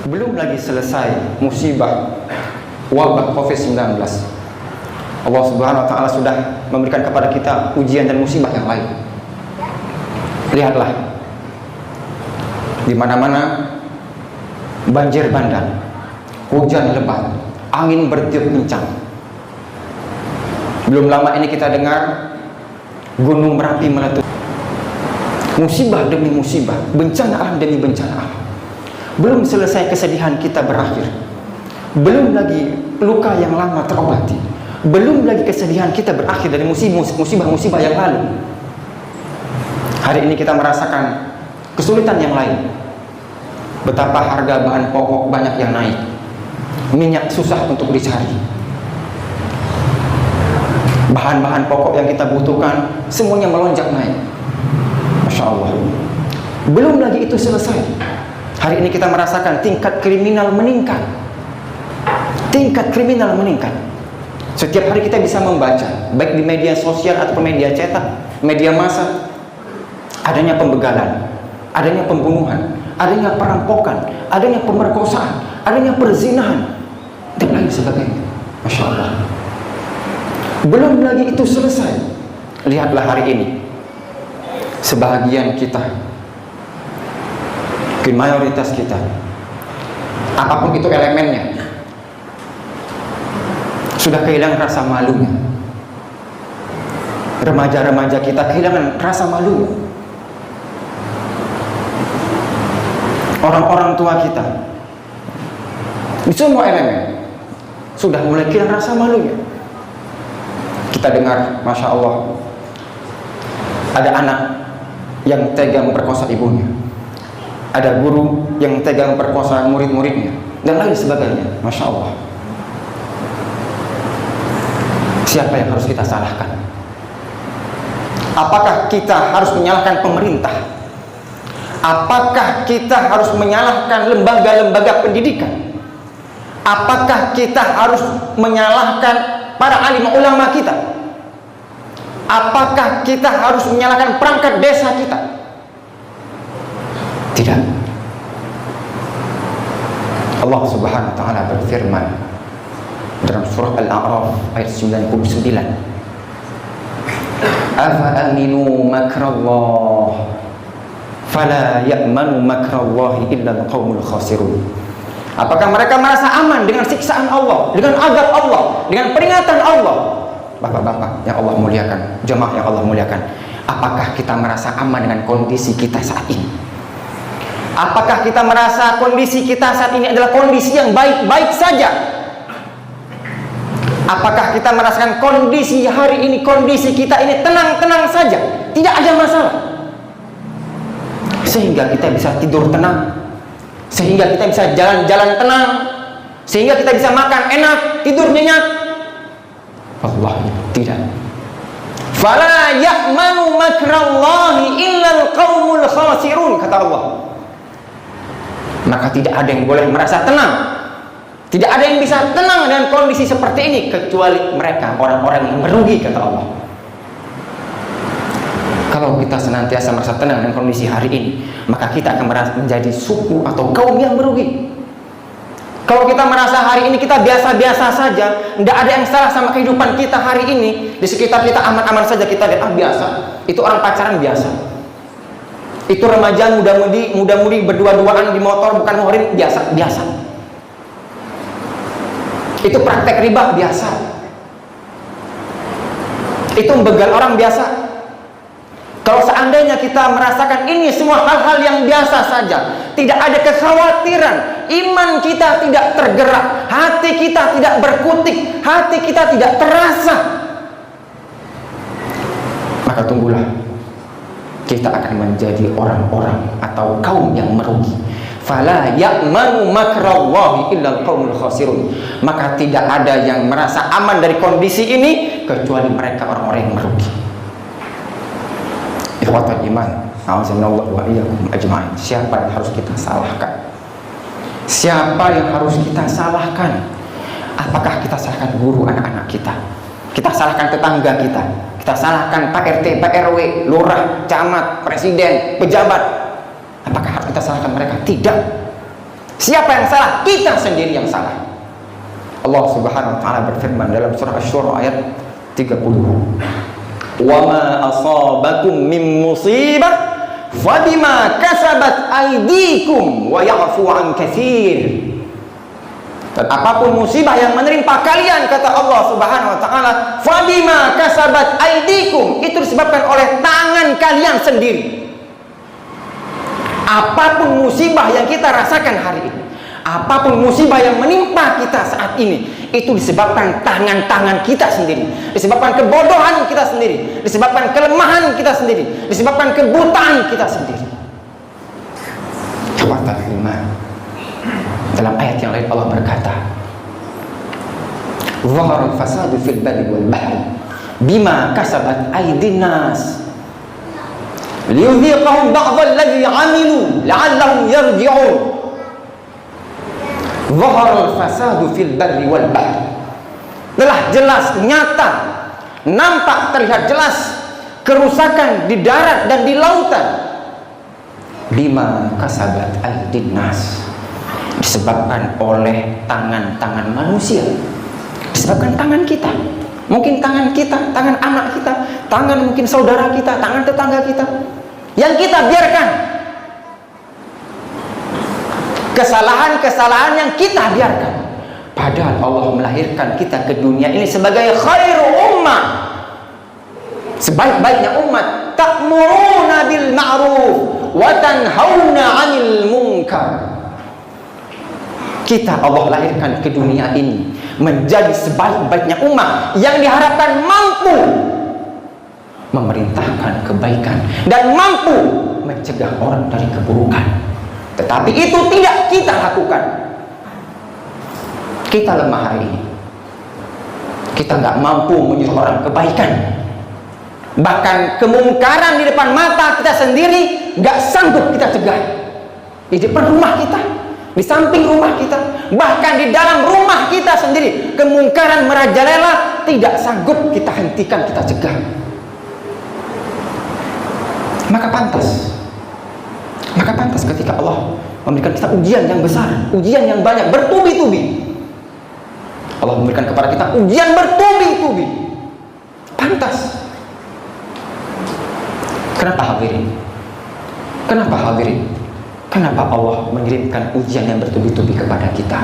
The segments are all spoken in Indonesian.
Belum lagi selesai musibah wabah COVID-19, Allah Subhanahu wa Ta'ala sudah memberikan kepada kita ujian dan musibah yang lain. Lihatlah, di mana-mana banjir bandang, hujan lebat, angin bertiup kencang. Belum lama ini kita dengar gunung Merapi meletus. Musibah demi musibah, bencana alam demi bencana alam. Belum selesai kesedihan kita berakhir, belum lagi luka yang lama terobati, belum lagi kesedihan kita berakhir dari musibah-musibah yang lalu. Hari ini kita merasakan kesulitan yang lain. Betapa harga bahan pokok banyak yang naik, minyak susah untuk dicari, bahan-bahan pokok yang kita butuhkan semuanya melonjak naik. Masya Allah. Belum lagi itu selesai, hari ini kita merasakan tingkat kriminal meningkat. Tingkat kriminal meningkat. Setiap hari kita bisa membaca, baik di media sosial atau media cetak, media massa, adanya pembegalan, adanya pembunuhan, adanya perampokan, adanya pemerkosaan, adanya perzinahan, dan lain sebagainya. Masya Allah. Belum lagi itu selesai, lihatlah hari ini sebahagian kita, mayoritas kita, apapun itu elemennya, sudah kehilangan rasa malunya. Remaja-remaja kita kehilangan rasa malunya. Orang-orang tua kita di semua elemen sudah mulai kehilangan rasa malunya. Kita dengar, Masya Allah, ada anak yang tega memperkosa ibunya, ada guru yang tega memperkosa murid-muridnya, dan lain sebagainya. Masya Allah. Siapa yang harus kita salahkan? Apakah kita harus menyalahkan pemerintah? Apakah kita harus menyalahkan lembaga-lembaga pendidikan? Apakah kita harus menyalahkan para alim ulama kita? Apakah kita harus menyalahkan perangkat desa kita? Tidak. Allah Subhanahu wa Ta'ala berfirman dalam surah Al-A'raf ayat 99, afa aminu makrallah fala ya'manu makrallahi illa al-qaumul khasirun. Apakah mereka merasa aman dengan siksaan Allah, dengan azab Allah, dengan peringatan Allah? Bapak-bapak yang Allah muliakan, jemaah yang Allah muliakan, apakah kita merasa aman dengan kondisi kita saat ini? Apakah kita merasa kondisi kita saat ini adalah kondisi yang baik-baik saja? Apakah kita merasakan kondisi hari ini, kondisi kita ini tenang-tenang saja, tidak ada masalah, sehingga kita bisa tidur tenang, sehingga kita bisa jalan-jalan tenang, sehingga kita bisa makan enak, tidur nyenyak? Allah tidak. Fala ya'manu makrallahi illa al-qaumul khasirun, kata Allah. Maka tidak ada yang boleh merasa tenang, tidak ada yang bisa tenang dengan kondisi seperti ini kecuali mereka, orang-orang yang merugi, kata Allah. Kalau kita senantiasa merasa tenang dengan kondisi hari ini, maka kita akan merasa menjadi suku atau kaum yang merugi. Kalau kita merasa hari ini kita biasa-biasa saja, tidak ada yang salah sama kehidupan kita hari ini, di sekitar kita aman-aman saja, kita lihat biasa, itu orang pacaran biasa, itu remaja muda-mudi berdua-duaan di motor bukan muhrim biasa-biasa, itu praktek riba biasa, itu membegal orang biasa. Kalau seandainya kita merasakan ini semua hal-hal yang biasa saja, tidak ada kekhawatiran, iman kita tidak tergerak, hati kita tidak berkutik, hati kita tidak terasa, maka tunggulah, kita akan menjadi orang-orang atau kaum yang merugi. Fala ya'manu makrallahi illa al-qaumul khasirun. Maka tidak ada yang merasa aman dari kondisi ini kecuali mereka orang-orang yang merugi. Ikhwatul iman, a'azzanallahu wa iyyakum ajma'in. Siapa yang harus kita salahkan? Siapa yang harus kita salahkan? Apakah kita salahkan guru anak-anak kita? Kita salahkan tetangga kita? Kita salahkan Pak RT, Pak RW, lurah, camat, presiden, pejabat? Apakah harus kita salahkan mereka? Tidak. Siapa yang salah? Kita sendiri yang salah. Allah Subhanahu wa taala berfirman dalam surah Asy-Syura ayat 30. Wa ma asabakum min musibah fabima kasabat aydikum wa ya'fu an katsir. Dan apapun musibah yang menimpa kalian, kata Allah Subhanahu wa taala, fabima kasabat aydikum, itu disebabkan oleh tangan kalian sendiri. Apapun musibah yang kita rasakan hari ini, apapun musibah yang menimpa kita saat ini, itu disebabkan tangan-tangan kita sendiri, disebabkan kebodohan kita sendiri, disebabkan kelemahan kita sendiri, disebabkan kebutaan kita sendiri. Ikhwatal iman, dalam ayat yang lain Allah berkata, "Zahara al-fasadu fil barri wal bahri bima kasabat aydin nas liyudhiqahum ba'dha alladhi 'amilu la'allahum yarji'un." Zahara al-fasadu fil barri wal bahri, telah jelas, nyata, nampak, terlihat jelas kerusakan di darat dan di lautan. Bima kasabat aydin nas, disebabkan oleh tangan-tangan manusia, disebabkan tangan kita, mungkin tangan kita, tangan anak kita, tangan mungkin saudara kita, tangan tetangga kita, yang kita biarkan. Kesalahan-kesalahan yang kita biarkan, padahal Allah melahirkan kita ke dunia ini sebagai khairu ummah, sebaik-baiknya umat. Ta'muruna bil ma'ruf wa tanhauna 'anil munkar. Kita Allah lahirkan ke dunia ini menjadi sebaik-baiknya umat yang diharapkan mampu memerintahkan kebaikan dan mampu mencegah orang dari keburukan. Tetapi itu tidak kita lakukan. Kita lemah hari ini. Kita nggak mampu menyuruh orang kebaikan. Bahkan kemungkaran di depan mata kita sendiri nggak sanggup kita cegah. Di depan rumah kita, di samping rumah kita, bahkan di dalam rumah kita sendiri, kemungkaran merajalela tidak sanggup kita hentikan, kita cegah. Maka pantas ketika Allah memberikan kita ujian yang besar, ujian yang banyak, bertubi-tubi. Allah memberikan kepada kita ujian bertubi-tubi. Pantas. Kenapa hadirin? Kenapa Allah mengirimkan ujian yang bertubi-tubi kepada kita?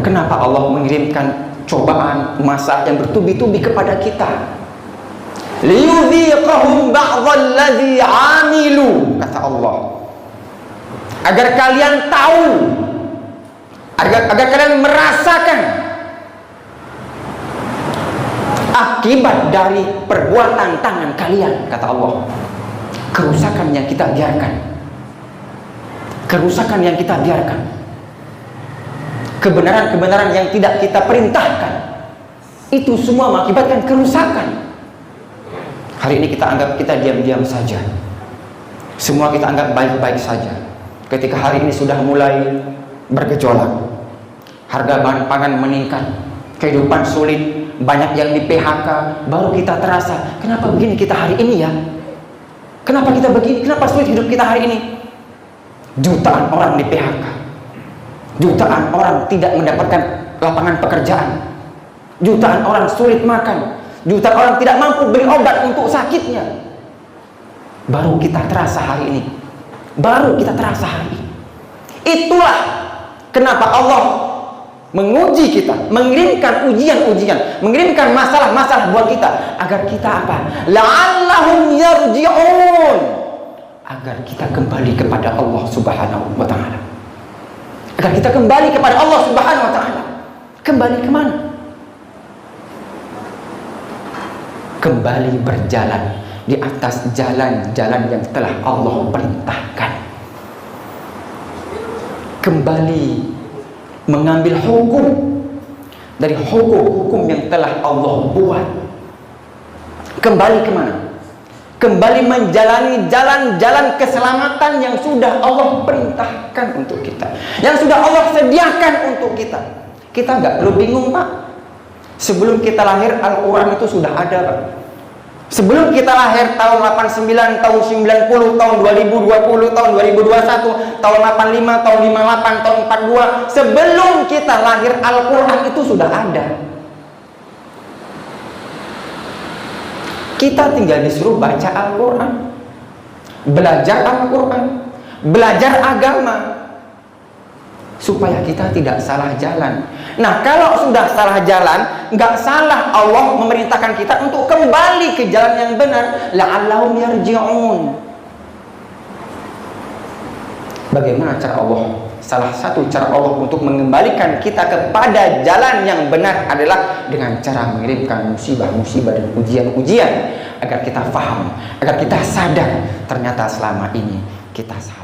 Kenapa Allah mengirimkan cobaan, masalah yang bertubi-tubi kepada kita? Liyudhiqahum ba'dalladzi 'amilu, kata Allah, agar kalian tahu, agar kalian merasakan akibat dari perbuatan tangan kalian, kata Allah. Kerusakan yang kita biarkan, kebenaran-kebenaran yang tidak kita perintahkan, itu semua mengakibatkan kerusakan. Hari ini kita anggap kita diam-diam saja, semua kita anggap baik-baik saja. Ketika hari ini sudah mulai bergejolak, harga bahan pangan meningkat, kehidupan sulit, banyak yang di PHK, baru kita terasa, kenapa begini kita hari ini ya? Kenapa kita begini? Kenapa sulit hidup kita hari ini? Jutaan orang di PHK, jutaan orang tidak mendapatkan lapangan pekerjaan, jutaan orang sulit makan, jutaan orang tidak mampu beli obat untuk sakitnya. Baru kita terasa hari ini. Itulah kenapa Allah menguji kita, mengirimkan ujian-ujian, mengirimkan masalah-masalah buat kita, agar kita apa? La'allahum yarji'un, agar kita kembali kepada Allah Subhanahu wa taala. Agar kita kembali kepada Allah Subhanahu wa taala. Kembali kemana? Kembali berjalan di atas jalan-jalan yang telah Allah perintahkan. Kembali mengambil hukum dari hukum-hukum yang telah Allah buat. Kembali kemana? Kembali menjalani jalan-jalan keselamatan yang sudah Allah perintahkan untuk kita, yang sudah Allah sediakan untuk kita. Kita nggak perlu bingung, Pak. Sebelum kita lahir, Al-Quran itu sudah ada, Pak. Sebelum kita lahir tahun 89, tahun 90, tahun 2020, tahun 2021, tahun 85, tahun 58, tahun 42, sebelum kita lahir Al-Quran itu sudah ada. Kita tinggal disuruh baca Al-Quran, belajar Al-Quran, belajar agama, supaya kita tidak salah jalan. Nah, kalau sudah salah jalan, nggak salah Allah memerintahkan kita untuk kembali ke jalan yang benar. La'allahum yarji'un. Bagaimana cara Allah? Salah satu cara Allah untuk mengembalikan kita kepada jalan yang benar adalah dengan cara mengirimkan musibah-musibah dan ujian-ujian, agar kita faham, agar kita sadar ternyata selama ini kita salah.